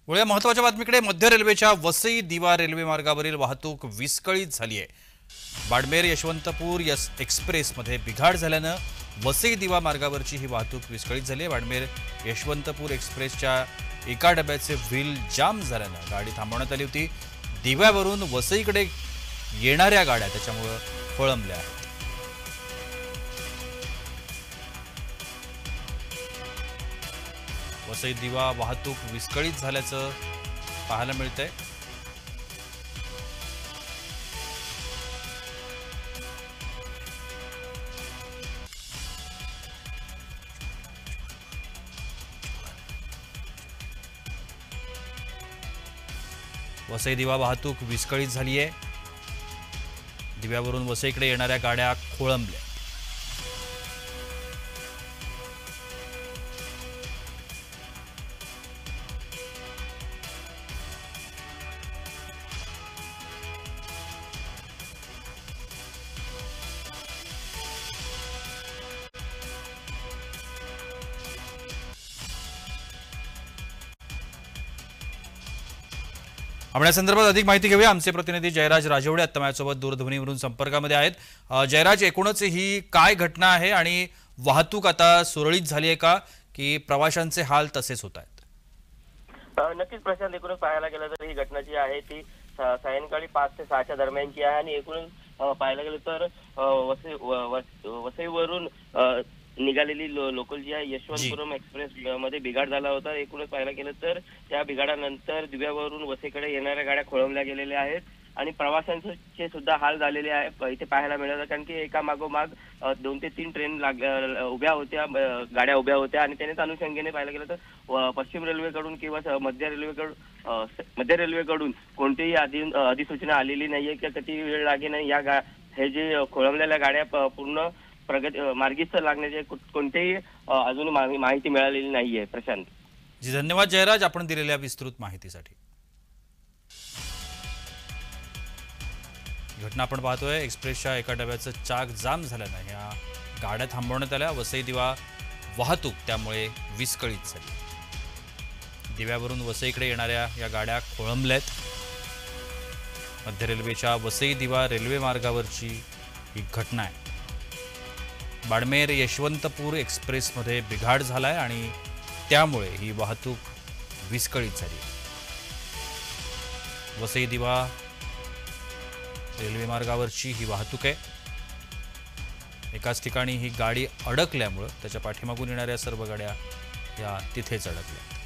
वळूया महत्त्वाच्या बातमीकडे। मध्य रेल्वेच्या वसई दिवा रेल्वे मार्गावरील वाहतूक विस्कळीत झाली आहे। बाडमेर यशवंतपूर एक्सप्रेसमध्ये बिघाड झाल्याने वसई दिवा मार्गावरची ही वाहतूक विस्कळीत झाली आहे। बाडमेर यशवंतपूर एक्सप्रेसच्या एका डब्याचे व्हील जाम झाल्याने गाडी थांबवण्यात आली होती। दिव्यावरून वसईकडे येणाऱ्या गाड्या त्याच्यामुळे खोळंबल्या आहेत। वसई दिवा वाहतूक विस्कळीत झाल्याचं पाहायला मिळतंय। वसई दिवा वाहतूक विस्कळीत झाली आहे। दिव्यावरून वसईकडे येणाऱ्या गाड्या खोळंबल्या। आपण या संदर्भात अधिक माहिती घेऊया। आमचे प्रतिनिधी जयराज राजवडे आता माझ्यासोबत दूरध्वनीवरून संपर्कामध्ये आहेत। जयराज, एकूणच ही काय घटना आहे आणि वाहतूक आता सुरळीत झाली आहे का की प्रवाशांचे हाल तसेच होत आहेत? नक्कीच प्रशांत, एकूणच पाहायला गेलं तर ही घटना जी आहे ती सायंकाळी 5 ते 6च्या दरम्यानची आहे आणि एकूणच पाहायला गेलं तर वसईवरून निघालेली लोकल जी आहे यशवंतपुरम एक्सप्रेस मध्ये बिघाड झाला होता। एकूणच पाहायला गेलं तर त्या बिघाडानंतर दिव्यावरून वसईकडे येणाऱ्या गाड्या खोळंबल्या गेलेल्या आहेत आणि प्रवाशांचे सुद्धा हाल झालेले आहे इथे पाहायला मिळालं। कारण की एका मागोमाग 2 ते 3 ट्रेन उभ्या होत्या, गाड्या उभ्या होत्या आणि त्यानेच अनुषंगाने पाहायला गेलं तर पश्चिम रेल्वेकडून किंवा मध्य रेल्वेकडून कोणतीही अधिसूचना आलेली नाहीये की किती वेळ लागेल नाही या हे जे खोळंबलेल्या गाड्या पूर्ण मार्गस्थ लागण्याचे कोणतेही अजून माहिती मिळालेली नाहीये। प्रशांत जी, धन्यवाद जयराज आपण दिलेल्या विस्तृत माहितीसाठी। घटना आपण पाहतोय, एक्सप्रेसच्या एका डब्याचं चाक जाम झाल्याने या गाड्या थांबवण्यात आल्या। वसई दिवा वाहतूक त्यामुळे विस्कळीत झाली। दिव्यावरून वसईकडे येणाऱ्या या गाड्या खोळंबल्यात। मध्य रेल्वेच्या वसई दिवा रेल्वे मार्गावरची ही घटना आहे। बाडमेर यशवंतपूर एक्सप्रेसमध्ये बिघाड झालाय आणि त्यामुळे ही वाहतूक विस्कळीत झाली। वसई दिवा रेल्वे मार्गावरची ही वाहतूक आहे। एकाच ठिकाणी ही गाडी अडकल्यामुळे त्याच्या पाठीमागून येणाऱ्या सर्व गाड्या या तिथेच अडकल्या।